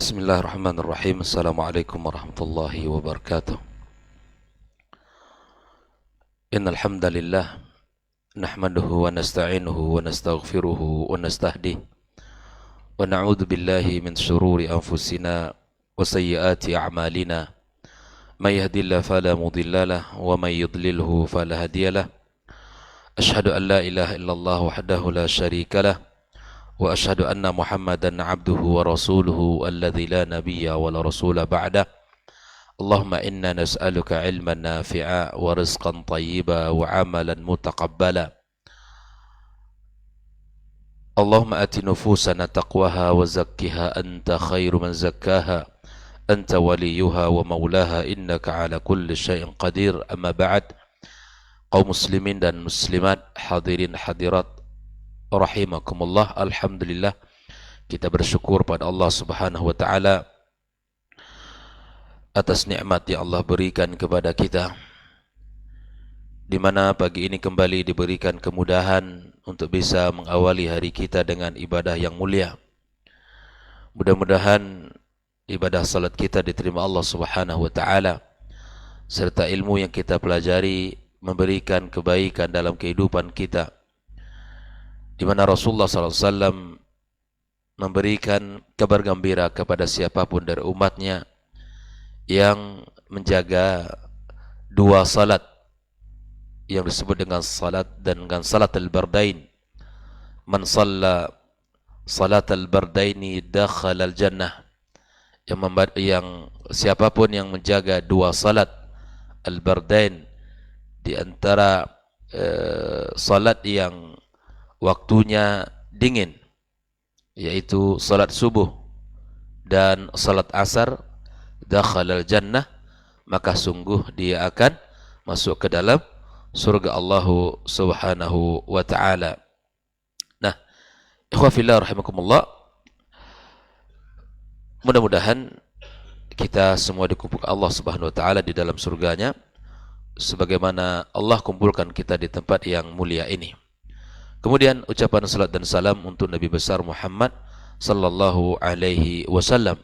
Bismillahirrahmanirrahim. Assalamualaikum warahmatullahi wabarakatuh. Innal hamdalillah nahmaduhu wa nasta'inuhu wa nastaghfiruhu wa nastahdihi wa na'udzu billahi min shururi anfusina wa sayyiati a'malina. May yahdihillahu fala mudilla lahu wa may yudlilhu fala hadiya lahu. Asyhadu an la ilaha illallah wahdahu la syarika lahu wa asyhadu anna Muhammadan abduhu wa rasuluhu alladzi la nabiyya wa la rasula ba'da. Allahumma inna nas'aluka ilman nafi'a wa rizqan tayyiba wa amalan mutaqabbala. Allahumma ati nufusana taqwaha wa zakkiha anta khairu man zakkaha anta waliyuha wa maulaha innaka ala kulli syai'in qadir. Amma ba'd. Kaum muslimin dan muslimat, hadirin hadirat rahimakumullah. Alhamdulillah, kita bersyukur pada Allah Subhanahu wa taala atas nikmat yang Allah berikan kepada kita, di mana pagi ini kembali diberikan kemudahan untuk bisa mengawali hari kita dengan ibadah yang mulia. Mudah-mudahan ibadah salat kita diterima Allah Subhanahu wa taala, serta ilmu yang kita pelajari memberikan kebaikan dalam kehidupan kita, di mana Rasulullah SAW memberikan kabar gembira kepada siapapun dari umatnya yang menjaga dua salat yang disebut dengan salat dan dengan salat al-bardain. Man shalla salat al-bardaini dakhala al-jannah. Yang siapapun yang menjaga dua salat al-bardain, di antara salat yang waktunya dingin, yaitu salat subuh dan salat asar, dakhalal jannah, maka sungguh dia akan masuk ke dalam surga Allah Subhanahu wa taala. Nah, ikhwah fillah rahimakumullah, mudah-mudahan kita semua dikumpulkan Allah Subhanahu wa taala di dalam surganya, sebagaimana Allah kumpulkan kita di tempat yang mulia ini. Kemudian ucapan salat dan salam untuk Nabi besar Muhammad sallallahu alaihi wasallam.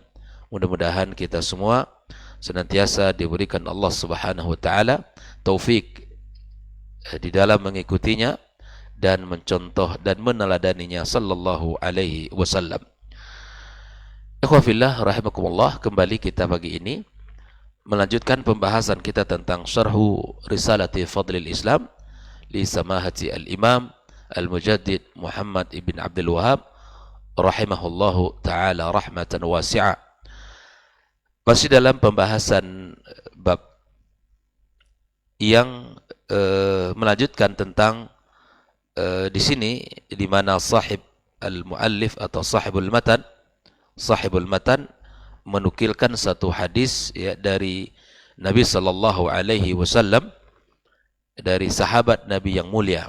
Mudah-mudahan kita semua senantiasa diberikan Allah Subhanahu wa taala taufik di dalam mengikutinya dan mencontoh dan meneladaninya sallallahu alaihi wasallam. Ikhwah fillah rahimakumullah, kembali kita pagi ini melanjutkan pembahasan kita tentang syarhu risalati fadlil Islam li samahati al-imam al-mujaddid Muhammad ibn Abdul Wahab rahimahullahu ta'ala rahmatan wasi'ah. Masih dalam pembahasan bab yang melanjutkan tentang di sini, di mana sahib al-muallif atau sahibul matan menukilkan satu hadis ya, dari Nabi sallallahu alaihi wasallam, dari sahabat Nabi yang mulia.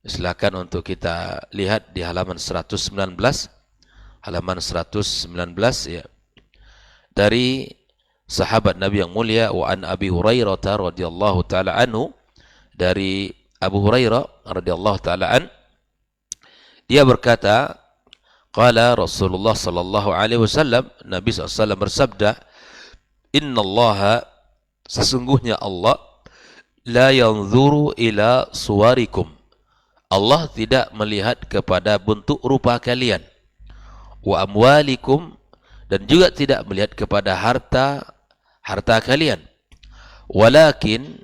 Silakan untuk kita lihat di halaman 119 ya. Dari sahabat Nabi yang mulia, wa an Abi Hurairah radhiyallahu taala anhu, dari Abu Hurairah radhiyallahu taala an, dia berkata, qala Rasulullah sallallahu alaihi wasallam, Nabi SAW bersabda, innallaha, sesungguhnya Allah, la yanzuru ila suwarikum, Allah tidak melihat kepada bentuk rupa kalian, wa amwalikum, dan juga tidak melihat kepada harta kalian, walakin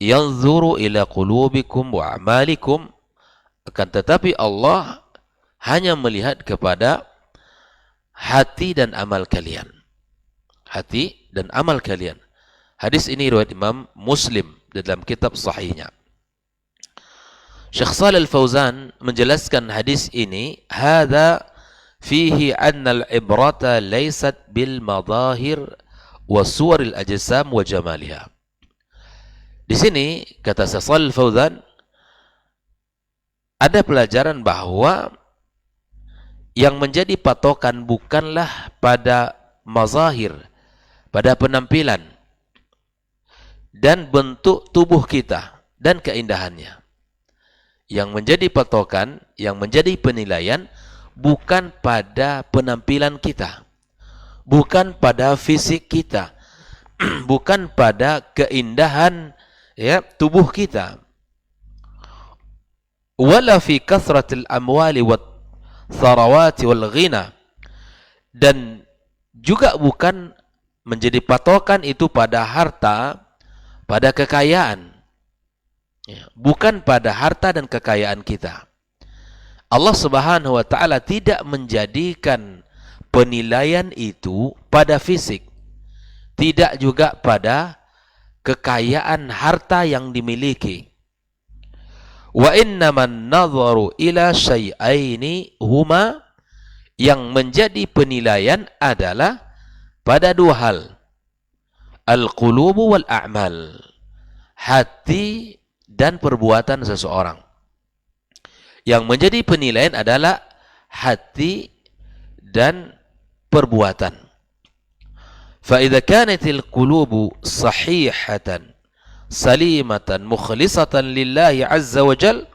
yanzuru ila qulubikum wa a'malikum, akan tetapi Allah hanya melihat kepada hati dan amal kalian. Hati dan amal kalian. Hadis ini riwayat Imam Muslim dalam kitab sahihnya. Syekh Shalih Al-Fauzan menjelaskan hadis ini, hadza fihi anna al-ibrata laysat bil madahir wa suwaril ajsam wa jamaliha. Di sini kata Syekh Shalih Al-Fauzan, ada pelajaran bahwa yang menjadi patokan bukanlah pada mazahir, pada penampilan dan bentuk tubuh kita dan keindahannya. Yang menjadi patokan, yang menjadi penilaian bukan pada penampilan kita, bukan pada fisik kita, bukan pada keindahan ya tubuh kita. Wala fi kathratil amwali wat tharawati wal ghina, dan juga bukan menjadi patokan itu pada harta, pada kekayaan. Ya, bukan pada harta dan kekayaan kita. Allah Subhanahu wa taala tidak menjadikan penilaian itu pada fisik, tidak juga pada kekayaan harta yang dimiliki. Wa innaman nadharu ila syai'aini huma, yang menjadi penilaian adalah pada dua hal, al-qulubu wal a'mal, hati dan perbuatan seseorang. Yang menjadi penilaian adalah hati dan perbuatan. Fa idza kanatil qulubu sahihatan salimatan mukhlisatan lillahi azza wa jal,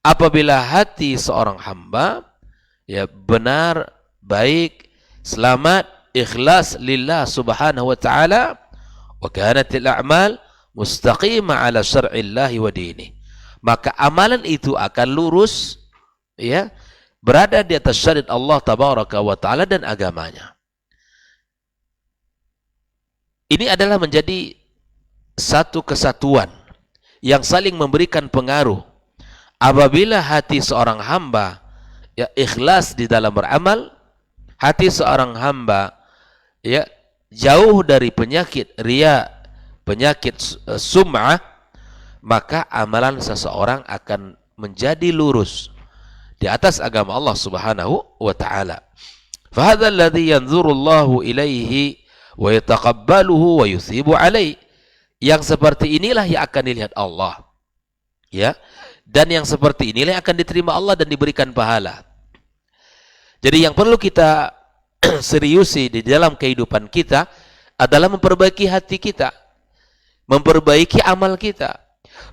apabila hati seorang hamba ya benar, baik, selamat, ikhlas lillah subhanahu wa ta'ala, wa kanatil a'mal mustaqimah ala syar'illahi wa dini, maka amalan itu akan lurus ya, berada di atas syariat Allah tabaraka wa ta'ala dan agamanya. Ini adalah menjadi satu kesatuan yang saling memberikan pengaruh. Apabila hati seorang hamba ya ikhlas di dalam beramal, hati seorang hamba ya jauh dari penyakit riya, penyakit sum'ah, maka amalan seseorang akan menjadi lurus di atas agama Allah Subhanahu wa taala. Fa hadzal ladzi yanzuru Allahu ilaihi wa yataqabbaluhu wa yuthibu alaihi. Yang seperti inilah yang akan dilihat Allah. Ya. Dan yang seperti inilah yang akan diterima Allah dan diberikan pahala. Jadi yang perlu kita seriusi di dalam kehidupan kita adalah memperbaiki hati kita, memperbaiki amal kita,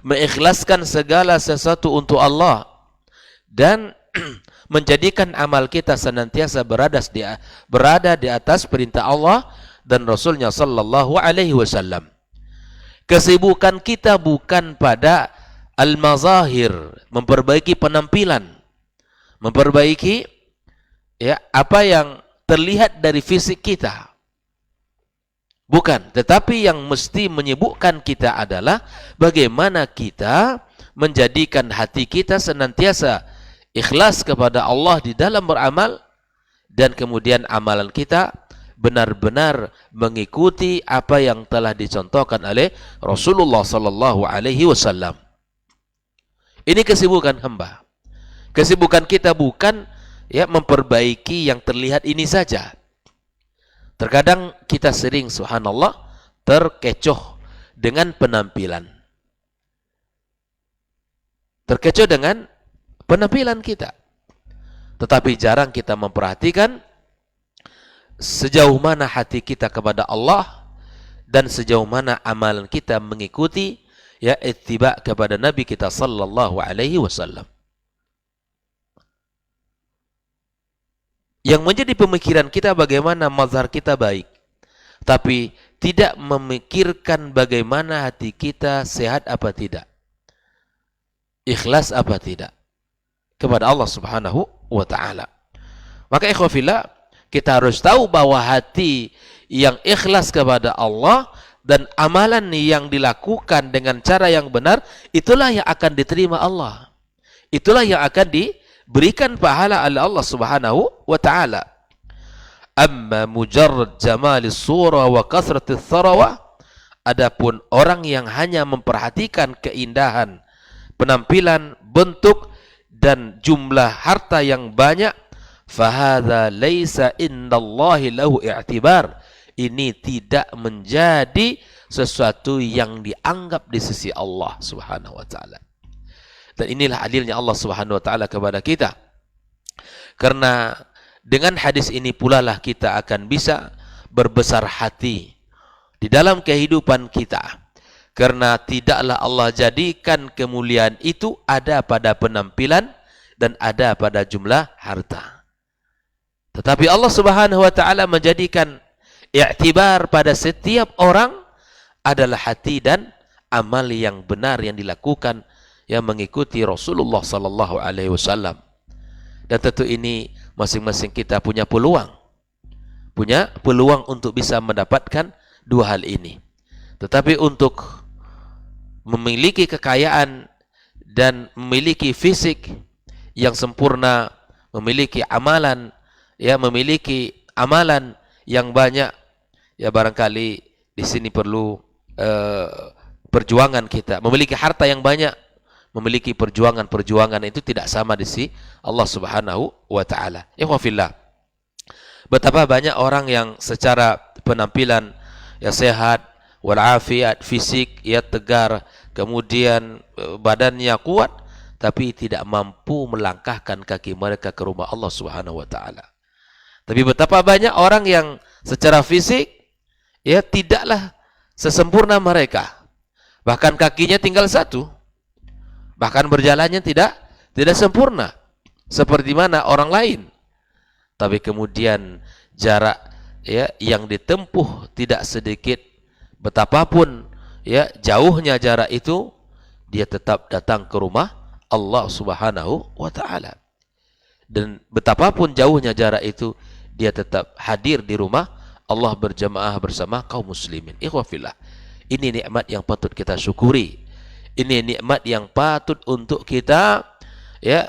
mengikhlaskan segala sesuatu untuk Allah, dan menjadikan amal kita senantiasa berada di atas perintah Allah dan Rasulnya sallallahu alaihi wasallam. Kesibukan kita bukan pada al-mazahir, memperbaiki penampilan, memperbaiki ya apa yang terlihat dari fisik kita. Bukan, tetapi yang mesti menyibukkan kita adalah bagaimana kita menjadikan hati kita senantiasa ikhlas kepada Allah di dalam beramal, dan kemudian amalan kita benar-benar mengikuti apa yang telah dicontohkan oleh Rasulullah sallallahu alaihi wasallam. Ini kesibukan hamba. Kesibukan kita bukan ya memperbaiki yang terlihat ini saja. Terkadang kita sering subhanallah terkecoh dengan penampilan. Terkecoh dengan penampilan kita. Tetapi jarang kita memperhatikan sejauh mana hati kita kepada Allah dan sejauh mana amalan kita mengikuti ya ittiba kepada Nabi kita sallallahu alaihi wasallam. Yang menjadi pemikiran kita bagaimana mazhar kita baik, tapi tidak memikirkan bagaimana hati kita sehat apa tidak, ikhlas apa tidak kepada Allah Subhanahu wa taala. Maka ikhwah fillah, kita harus tahu bahwa hati yang ikhlas kepada Allah dan amalan yang dilakukan dengan cara yang benar, itulah yang akan diterima Allah. Itulah yang akan diberikan pahala oleh Allah Subhanahu wa taala. Amma mujarrad jamalis surah wa kathratis tharawa, adapun orang yang hanya memperhatikan keindahan penampilan, bentuk dan jumlah harta yang banyak, fahadha laisa indallahi lahu i'tibar, ini tidak menjadi sesuatu yang dianggap di sisi Allah Subhanahu wa taala. Dan inilah adilnya Allah Subhanahu wa taala kepada kita. Karena dengan hadis ini pula lah kita akan bisa berbesar hati di dalam kehidupan kita. Karena tidaklah Allah jadikan kemuliaan itu ada pada penampilan dan ada pada jumlah harta. Tetapi Allah Subhanahu wa taala menjadikan I'tibar pada setiap orang adalah hati dan amal yang benar yang dilakukan yang mengikuti Rasulullah sallallahu alaihi wasallam. Dan tentu ini masing-masing kita punya peluang untuk bisa mendapatkan dua hal ini. Tetapi untuk memiliki kekayaan dan memiliki fisik yang sempurna, memiliki amalan yang banyak, ya barangkali di sini perlu perjuangan kita. Memiliki harta yang banyak, memiliki perjuangan itu tidak sama di sisi Allah Subhanahu wa taala. Ikhwafillah. Betapa banyak orang yang secara penampilan ya sehat, walafiat, fisik ya tegar, kemudian badannya kuat, tapi tidak mampu melangkahkan kaki mereka ke rumah Allah Subhanahu wa taala. Tapi betapa banyak orang yang secara fisik ya tidaklah sesempurna mereka. Bahkan kakinya tinggal satu. Bahkan berjalannya tidak sempurna seperti mana orang lain. Tapi kemudian jarak ya yang ditempuh tidak sedikit, betapapun ya jauhnya jarak itu, dia tetap datang ke rumah Allah Subhanahu wa taala. Dan betapapun jauhnya jarak itu, dia tetap hadir di rumah Allah berjamaah bersama kaum muslimin. Ikhwafillah. Ini nikmat yang patut kita syukuri. Ini nikmat yang patut untuk kita ya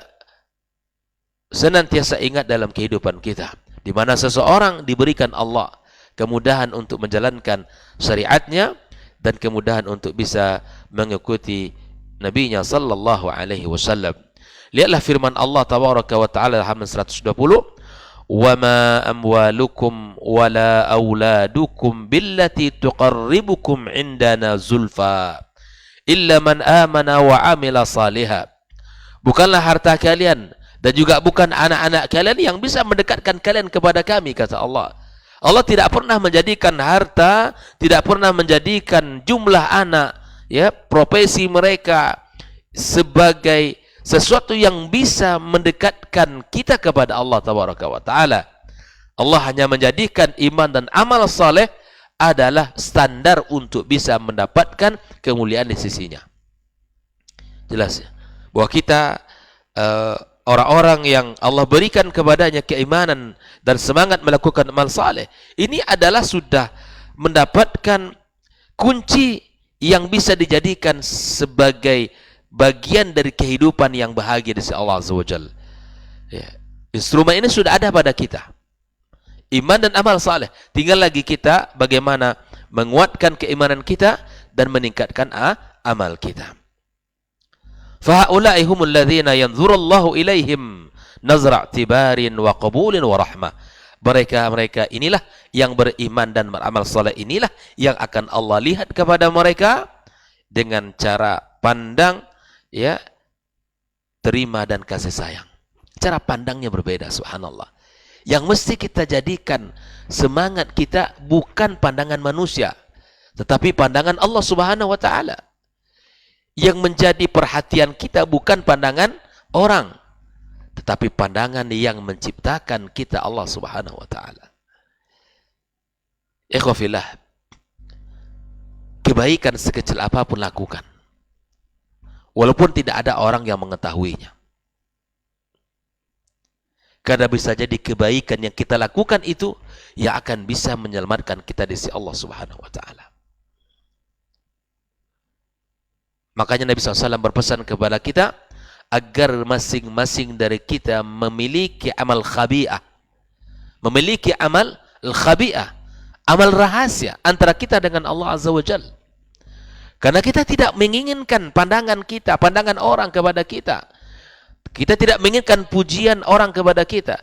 senantiasa ingat dalam kehidupan kita. Di mana seseorang diberikan Allah kemudahan untuk menjalankan syariatnya dan kemudahan untuk bisa mengikuti nabinya sallallahu alaihi wasallam. Lihatlah firman Allah tabaraka wa taala dalam 120, "Wa ma amwalukum wala auladukum billati tuqarribukum indana zulfa illa man amana wa amila salihah." Bukanlah harta kalian dan juga bukan anak-anak kalian yang bisa mendekatkan kalian kepada kami, kata Allah. Allah tidak pernah menjadikan harta, tidak pernah menjadikan jumlah anak, ya, profesi mereka sebagai sesuatu yang bisa mendekatkan kita kepada Allah tabaraka wa taala. Allah hanya menjadikan iman dan amal saleh adalah standar untuk bisa mendapatkan kemuliaan di sisinya. Jelas ya, bahwa kita orang-orang yang Allah berikan kepadanya keimanan dan semangat melakukan amal saleh, ini adalah sudah mendapatkan kunci yang bisa dijadikan sebagai bagian dari kehidupan yang bahagia di sisi Allah Azza wa Jalla. Ya. Instrumen ini sudah ada pada kita. Iman dan amal saleh. Tinggal lagi kita bagaimana menguatkan keimanan kita dan meningkatkan amal kita. Fahaula'i humul ladzina yanzurullahu ilaihim nazra' tibarin wa qabulin wa rahmah. Mereka inilah yang beriman dan beramal saleh, inilah yang akan Allah lihat kepada mereka dengan cara pandang ya terima dan kasih sayang. Cara pandangnya berbeda, subhanallah. Yang mesti kita jadikan semangat kita bukan pandangan manusia, tetapi pandangan Allah Subhanahu wa taala. Yang menjadi perhatian kita bukan pandangan orang, tetapi pandangan yang menciptakan kita, Allah Subhanahu wa taala. Ikhwafillah, kebaikan sekecil apapun lakukan, walaupun tidak ada orang yang mengetahuinya. Karena bisa jadi kebaikan yang kita lakukan itu yang akan bisa menyelamatkan kita di sisi Allah Subhanahu wa taala. Makanya Nabi SAW berpesan kepada kita agar masing-masing dari kita memiliki amal khabi'ah. Memiliki amal khabi'ah, amal rahasia antara kita dengan Allah Azza wa Jalla. Karena kita tidak menginginkan pandangan kita, pandangan orang kepada kita. Kita tidak menginginkan pujian orang kepada kita.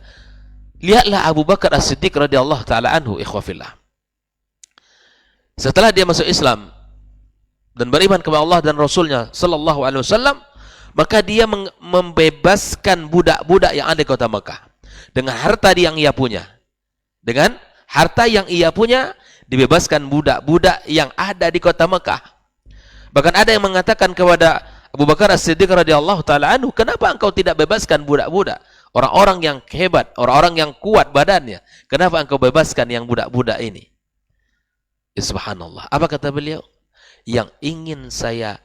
Lihatlah Abu Bakar As-Siddiq radhiyallahu taala anhu, ikhwafillah. Setelah dia masuk Islam dan beriman kepada Allah dan Rasulnya sallallahu alaihi wasallam, maka dia membebaskan budak-budak yang ada di kota Mekah dengan harta yang ia punya. Dengan harta yang ia punya, dibebaskan budak-budak yang ada di kota Mekah. Bahkan ada yang mengatakan kepada Abu Bakar As-Siddiq radhiyallahu taala anhu, kenapa engkau tidak bebaskan budak-budak, orang-orang yang hebat, orang-orang yang kuat badannya, kenapa engkau bebaskan yang budak-budak ini? Subhanallah. Apa kata beliau? Yang ingin saya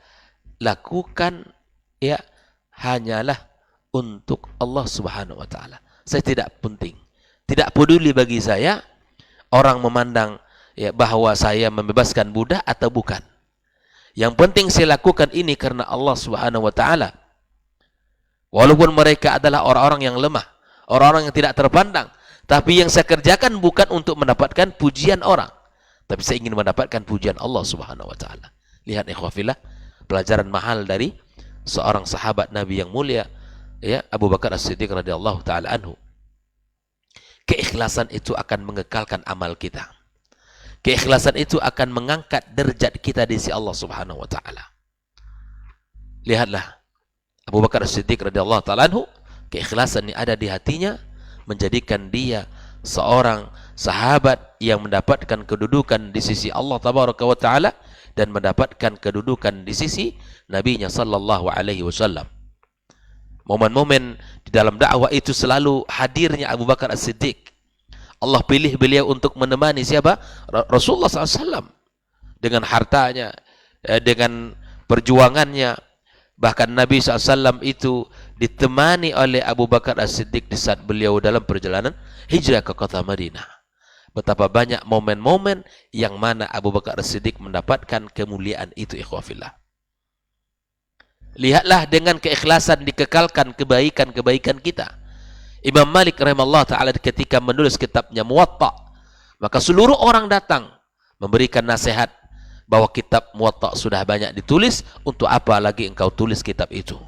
lakukan ya hanyalah untuk Allah Subhanahu wa taala. Saya tidak penting. Tidak peduli bagi saya orang memandang ya bahwa saya membebaskan budak atau bukan. Yang penting saya lakukan ini karena Allah Subhanahu wa taala. Walaupun mereka adalah orang-orang yang lemah, orang-orang yang tidak terpandang, tapi yang saya kerjakan bukan untuk mendapatkan pujian orang, tapi saya ingin mendapatkan pujian Allah Subhanahu wa taala. Lihat ikhwafillah, pelajaran mahal dari seorang sahabat Nabi yang mulia, ya, Abu Bakar As-Siddiq radhiyallahu taala anhu. Keikhlasan itu akan mengekalkan amal kita. Keikhlasan itu akan mengangkat derajat kita di sisi Allah Subhanahu wa taala. Lihatlah Abu Bakar As-Siddiq radhiyallahu taala anhu, keikhlasan yang ada di hatinya menjadikan dia seorang sahabat yang mendapatkan kedudukan di sisi Allah tabaraka wa taala dan mendapatkan kedudukan di sisi nabinya sallallahu alaihi wasallam. Momen-momen di dalam dakwah itu selalu hadirnya Abu Bakar As-Siddiq. Allah pilih beliau untuk menemani siapa? Rasulullah SAW. Dengan hartanya, dengan perjuangannya. Bahkan Nabi SAW itu ditemani oleh Abu Bakar As-Siddiq di saat beliau dalam perjalanan hijrah ke kota Madinah. Betapa banyak momen-momen yang mana Abu Bakar As-Siddiq mendapatkan kemuliaan itu, ikhwafillah. Lihatlah dengan keikhlasan dikekalkan kebaikan-kebaikan kita. Imam Malik rahimahullah ta'ala ketika menulis kitabnya Muwatta, maka seluruh orang datang memberikan nasihat bahwa kitab Muwatta sudah banyak ditulis, untuk apa lagi engkau tulis kitab itu?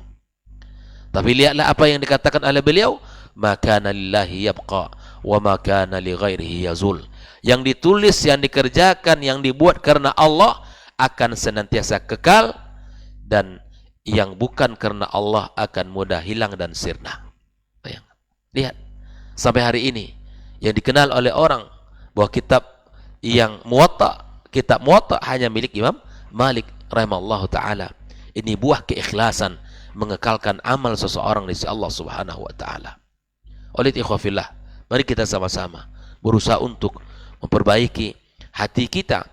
Tapi lihatlah apa yang dikatakan oleh beliau, maka lillahi yabqa wa maka li ghairihi yazul. Yang ditulis, yang dikerjakan, yang dibuat karena Allah akan senantiasa kekal, dan yang bukan karena Allah akan mudah hilang dan sirna. Lihat, sampai hari ini yang dikenal oleh orang bahwa kitab yang Muwatta, kitab Muwatta hanya milik Imam Malik rahimahullahu taala. Ini buah keikhlasan mengekalkan amal seseorang di sisi Allah Subhanahu wa taala. Oleh ikhwafillah, mari kita sama-sama berusaha untuk memperbaiki hati kita.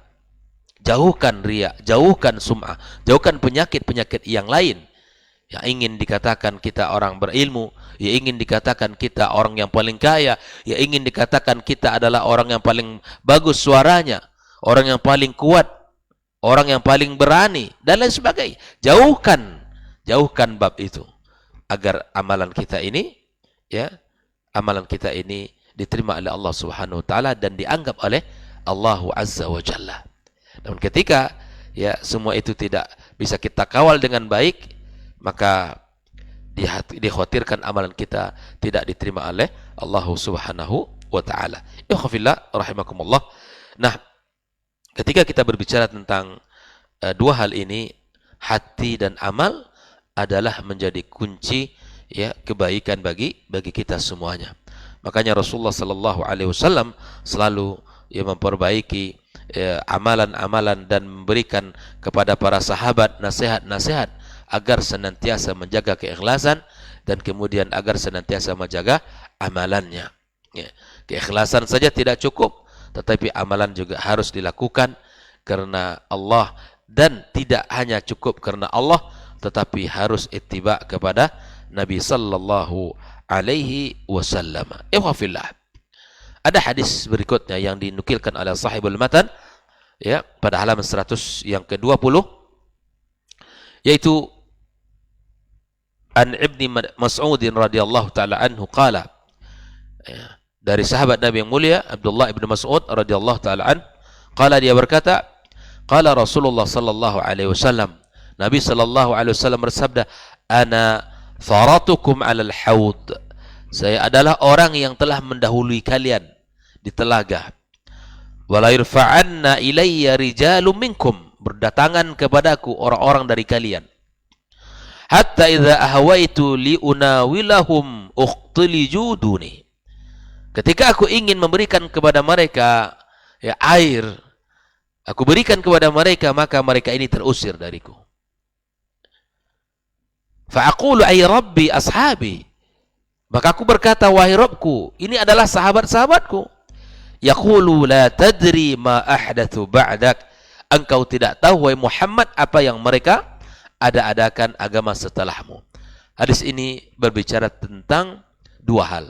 Jauhkan riya, jauhkan sum'ah, jauhkan penyakit-penyakit yang lain. Yang ingin dikatakan kita orang berilmu, yang ingin dikatakan kita orang yang paling kaya, yang ingin dikatakan kita adalah orang yang paling bagus suaranya, orang yang paling kuat, orang yang paling berani, dan lain sebagainya. Jauhkan bab itu, agar amalan kita ini, ya, amalan kita ini diterima oleh Allah Subhanahu wa taala dan dianggap oleh Allah Azza wa Jalla. Namun ketika ya semua itu tidak bisa kita kawal dengan baik, maka dikhawatirkan amalan kita tidak diterima oleh Allah Subhanahu wa taala. Ikhwafillah rahimakumullah. Nah, ketika kita berbicara tentang dua hal ini, hati dan amal adalah menjadi kunci ya kebaikan bagi kita semuanya. Makanya Rasulullah sallallahu alaihi wasallam selalu ya memperbaiki amalan-amalan dan memberikan kepada para sahabat nasihat-nasihat agar senantiasa menjaga keikhlasan dan kemudian agar senantiasa menjaga amalannya. Ya. Keikhlasan saja tidak cukup, tetapi amalan juga harus dilakukan karena Allah, dan tidak hanya cukup karena Allah, tetapi harus ittiba kepada Nabi sallallahu alaihi wasallam. Ikhwafillah. Ada hadis berikutnya yang dinukilkan oleh sahibul matan ya pada halaman 100 yang ke-20, yaitu an Ibni Mas'ud radhiyallahu taala anhu qala, ya, dari sahabat Nabi yang mulia Abdullah ibn Mas'ud radhiyallahu taala an, qala, dia berkata, qala Rasulullah sallallahu alaihi wasallam, Nabi sallallahu alaihi wasallam bersabda, ana faratukum 'alal haud, saya adalah orang yang telah mendahului kalian di telaga. Wala yurfa'anna ilayya rijalun minkum, berdatangan kepadaku orang-orang dari kalian. Hatta idza ahwaitu li unawilahum uqtiliju duni, ketika aku ingin memberikan kepada mereka ya air, aku berikan kepada mereka, maka mereka ini terusir dariku. Fa aqulu ay rabbi ashabi, maka aku berkata, wahai Rabbku, ini adalah sahabat-sahabatku. yaqulu la tadri ma ahdatsu ba'dak. Engkau tidak tahu wahai Muhammad apa yang mereka ada-adakan agama setelahmu. Hadis ini berbicara tentang dua hal.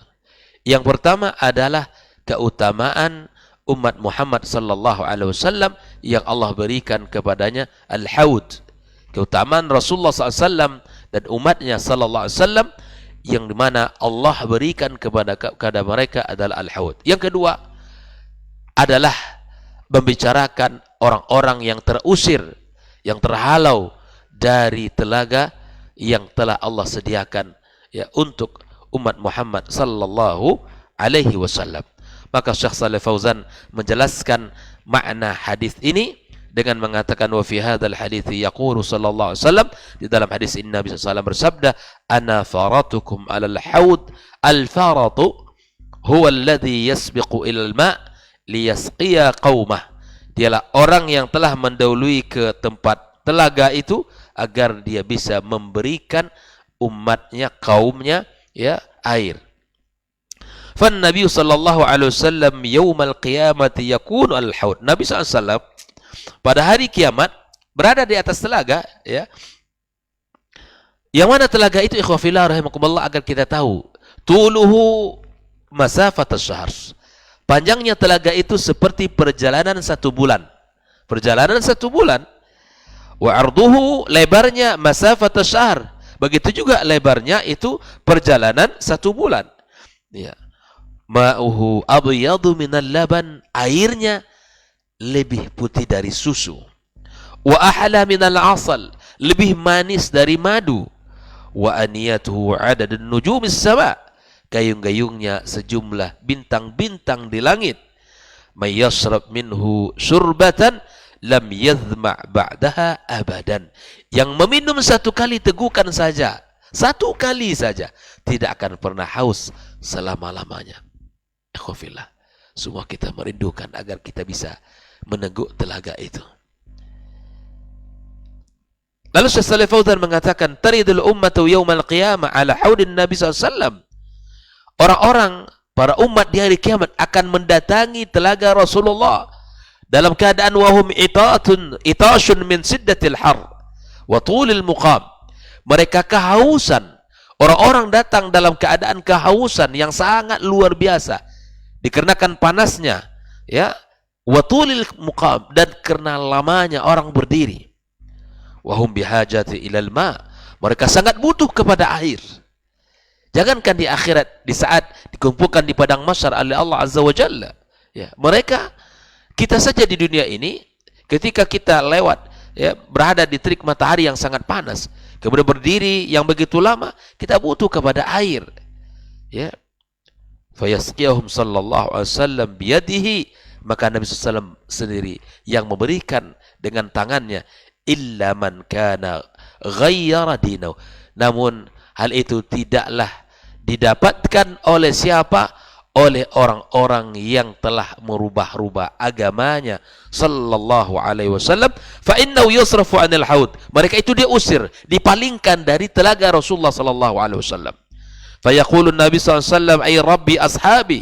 Yang pertama adalah keutamaan umat Muhammad sallallahu alaihi wasallam yang Allah berikan kepadanya al-haud. Keutamaan Rasulullah SAW dan umatnya sallallahu alaihi wasallam yang dimana Allah berikan kepada mereka adalah al-haud. Yang kedua adalah membicarakan orang-orang yang terusir, yang terhalau dari telaga yang telah Allah sediakan ya untuk umat Muhammad sallallahu alaihi wasallam. Maka Syekh Shalih Fauzan menjelaskan makna hadis ini dengan mengatakan wa fi hadzal hadits yaqulu sallallahu alaihi wasallam, di dalam hadis ini Nabi sallallahu bersabda, ana faratukum alal haud. Al-faratu huwa alladhi yasbiqu ilal ma' liyasqiya qaumah. Dialah orang yang telah mendahului ke tempat telaga itu agar dia bisa memberikan umatnya, kaumnya ya air. Fan Nabi sallallahu alaihi wasallam yaumal qiyamati yakunu al-haud. Nabi SAW pada hari kiamat berada di atas telaga ya. Yang mana telaga itu ikhwafillah rahimakumullah agar kita tahu. Tuluhu masafat asy-syahr. Panjangnya telaga itu seperti perjalanan 1 bulan. Perjalanan 1 bulan. Wa arduhu, lebarnya masafat asy-syahr. Begitu juga lebarnya itu perjalanan 1 bulan. Ya. Ma'uhu abyadu minal laban, airnya lebih putih dari susu. Wa ahla minal asal, lebih manis dari madu. Wa aniyatuhu adadun nujumis sama, gayung-gayungnya sejumlah bintang-bintang di langit. May yashrab minhu syurbatan lam yadhma' ba'daha abadan. Yang meminum 1 kali tegukan saja, 1 kali saja, tidak akan pernah haus selama-lamanya. Ikhwafillah, semua kita merindukan agar kita bisa meneguk telaga itu. Lalu Syekh Shalih Fauzan mengatakan, taridul ummatu yaumal qiyamah ala haudin Nabi SAW. Orang-orang, para umat di hari kiamat akan mendatangi telaga Rasulullah dalam keadaan wahum itashun min siddatil har wa tulil muqam. Mereka kehausan. Orang-orang datang dalam keadaan kehausan yang sangat luar biasa dikarenakan panasnya ya, wa tulil muqam, dan karena lamanya orang berdiri. Wahum bihajati ilal ma, mereka sangat butuh kepada air. Jangankan di akhirat, di saat dikumpulkan di padang mahsyar oleh Allah Azza wa Jalla ya, mereka, kita saja di dunia ini ketika kita lewat ya, berada di terik matahari yang sangat panas, kemudian berdiri yang begitu lama, kita butuh kepada air ya. Fayasqiyahum sallallahu alaihi wasallam biyadihi, maka Nabi SAW sendiri yang memberikan dengan tangannya. Illa man kana ghayyara dinahu, namun hal itu tidaklah didapatkan oleh siapa? Oleh orang-orang yang telah merubah-rubah agamanya sallallahu alaihi wasallam. Fa innahu yusrafu anil haud, mereka itu diusir, dipalingkan dari telaga Rasulullah sallallahu alaihi wasallam. Fa yaqulu Nabi sallallahu alaihi wasallam, ay rabbi ashabi,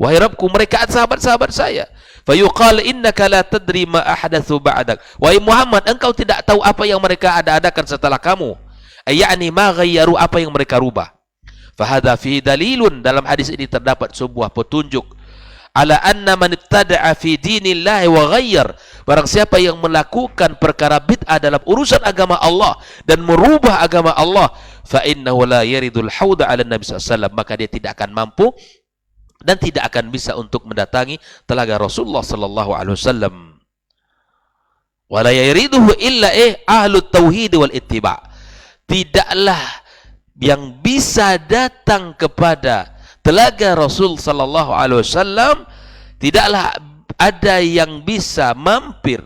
wahai Rabbku, mereka sahabat-sahabat saya. Fa yuqal innaka la tadri ma ahdatsu ba'dak, wahai Muhammad, engkau tidak tahu apa yang mereka ada-adakan setelah kamu. Ayani ma ghayyaru, apa yang mereka rubah. Fahadha fihi dalilun, dalam hadis ini terdapat sebuah petunjuk ala anna man ittada'a fi dinillahi wa ghayyar, barang siapa yang melakukan perkara bid'ah dalam urusan agama Allah dan merubah agama Allah, fa innahu la yaridul hauda 'ala nabi sallallahu alaihi wasallam, maka dia tidak akan mampu dan tidak akan bisa untuk mendatangi telaga Rasulullah sallallahu alaihi wasallam. Wa la yariduhu illa ahlut tauhid wal ittiba', tidaklah yang bisa datang kepada telaga Rasul sallallahu alaihi wasallam, tidaklah ada yang bisa mampir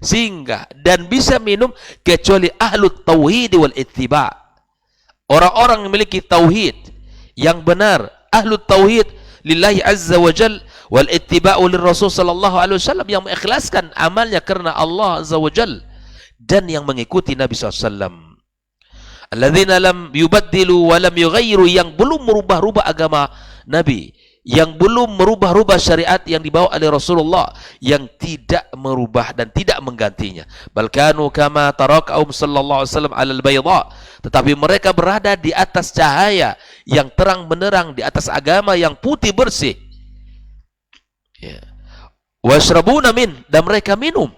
singgah dan bisa minum kecuali ahlut tauhid wal ittiba', orang-orang yang memiliki tauhid yang benar, ahlut tauhid lillahi azza wa jal, wal ittiba'u lirrasul sallallahu alaihi wasallam, yang mengikhlaskan amalnya karena Allah azza wa jal dan yang mengikuti Nabi sallallahu alaihi wasallam. Alladzina lam yubaddilu wa lam yughayyiru, yang belum merubah-rubah agama Nabi, yang belum merubah-rubah syariat yang dibawa oleh Rasulullah, yang tidak merubah dan tidak menggantinya. Bal kanu kama tarakahum sallallahu alaihi wasallam 'alal bayda, tetapi mereka berada di atas cahaya yang terang benderang, di atas agama yang putih bersih. Ya. Washrabuna min, dan mereka minum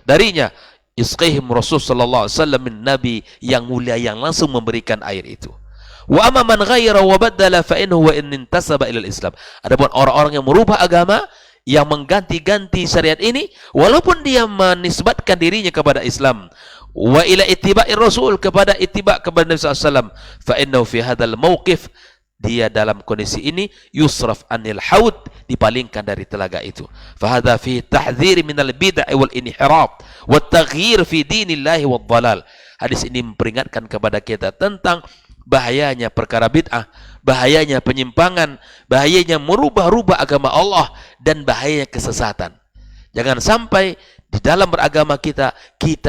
darinya. Isqihim Rasul sallallahu alaihi wasallam, min nabi yang mulia yang langsung memberikan air itu. Wa amma man ghayyara wa badala fa innahu wa in intasaba ila al-Islam. Adapun orang-orang yang merubah agama, yang mengganti-ganti syariat ini, walaupun dia menisbatkan dirinya kepada Islam, wa ila ittiba'ir Rasul, kepada ittiba' kepada Nabi sallallahu alaihi wasallam, fa innahu fi hadzal mauqif, dia dalam kondisi ini yusraf anil haud, dipalingkan dari telaga itu. Fahadha fi tahdhir minal bid'ah wal inhiraf wat taghyir fi dinillahi wad dhalal. Hadis ini memperingatkan kepada kita tentang bahayanya perkara bid'ah, bahayanya penyimpangan, bahayanya merubah-rubah agama Allah, dan bahayanya kesesatan. Jangan sampai di dalam beragama kita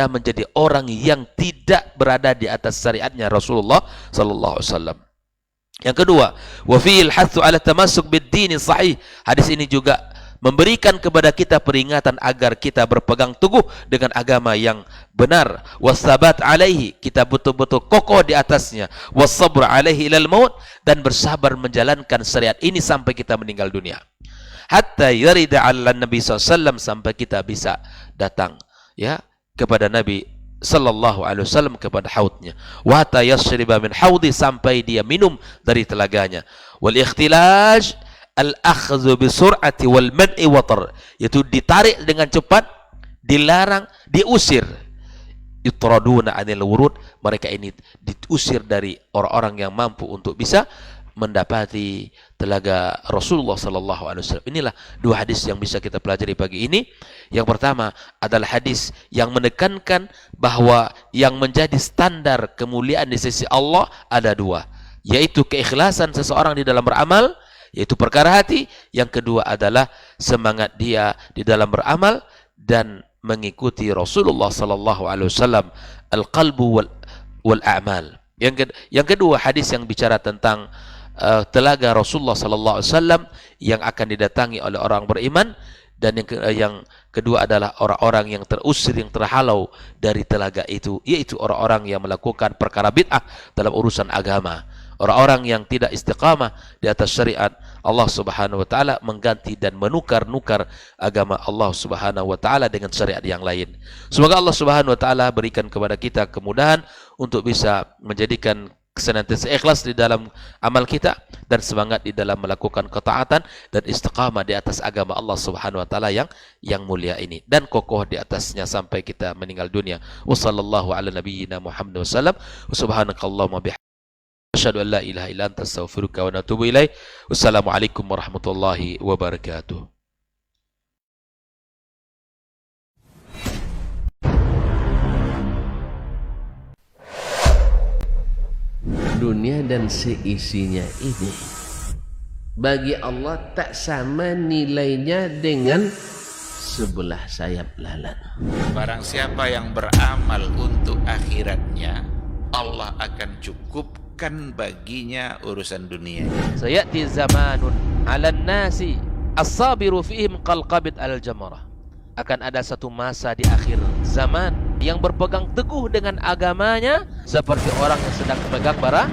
menjadi orang yang tidak berada di atas syariatnya Rasulullah sallallahu alaihi wasallam. Yang kedua, wa fi'il hatsu 'ala tamassuk bid-din sahih. Hadis ini juga memberikan kepada kita peringatan agar kita berpegang teguh dengan agama yang benar. Wasabat 'alaihi, kita betul-betul kokoh di atasnya. Wasabr 'alaihi ilal maut, dan bersabar menjalankan syariat ini sampai kita meninggal dunia. Hatta yarida 'ala Nabi sallallahu alaihi wasallam, sampai kita bisa datang ya kepada Nabi sallallahu alaihi wasallam, kepada haudnya. Wa hatta yashriba min haudi, sampai dia minum dari telaganya. Wal ikhtilaj al-akhdhu bi sur'ati wal man'i watar, yaitu ditarik dengan cepat, dilarang, diusir. Yutraduna 'anil wurud, mereka ini diusir dari orang-orang yang mampu untuk bisa mendapati telaga Rasulullah sallallahu alaihi wasallam. Inilah dua hadis yang bisa kita pelajari pagi ini. Yang pertama adalah hadis yang menekankan bahwa yang menjadi standar kemuliaan di sisi Allah ada dua, yaitu keikhlasan seseorang di dalam beramal, yaitu perkara hati. Yang kedua adalah semangat dia di dalam beramal dan mengikuti Rasulullah sallallahu alaihi wasallam, al-qalbu wal a'mal. Yang kedua hadis yang bicara tentang telaga Rasulullah sallallahu alaihi wasallam yang akan didatangi oleh orang beriman, dan yang kedua adalah orang-orang yang terusir, yang terhalau dari telaga itu, yaitu orang-orang yang melakukan perkara bid'ah dalam urusan agama, orang-orang yang tidak istiqamah di atas syariat Allah Subhanahu wa taala, mengganti dan menukar-nukar agama Allah Subhanahu wa taala dengan syariat yang lain. Semoga Allah Subhanahu wa taala berikan kepada kita kemudahan untuk bisa menjadikan senantiasa ikhlas di dalam amal kita, dan semangat di dalam melakukan ketaatan dan istiqamah di atas agama Allah Subhanahu wa taala yang mulia ini, dan kokoh di atasnya sampai kita meninggal dunia. Wassallallahu ala nabiyyina Muhammad wasallam. Subhanakallahumma bihamdika asyhadu an la ilaha illa anta astaghfiruka wa atubu ilaik. Wassalamualaikum warahmatullahi wabarakatuh. Dunia dan seisinya ini bagi Allah tak sama nilainya dengan sebelah sayap lalat. Barang siapa yang beramal untuk akhiratnya, Allah akan cukupkan baginya urusan dunia. Sayati zamanun 'alan nasi as-sabiru fihim qalqabit al-jamarah. Akan ada satu masa di akhir zaman yang berpegang teguh dengan agamanya seperti orang yang sedang memegang bara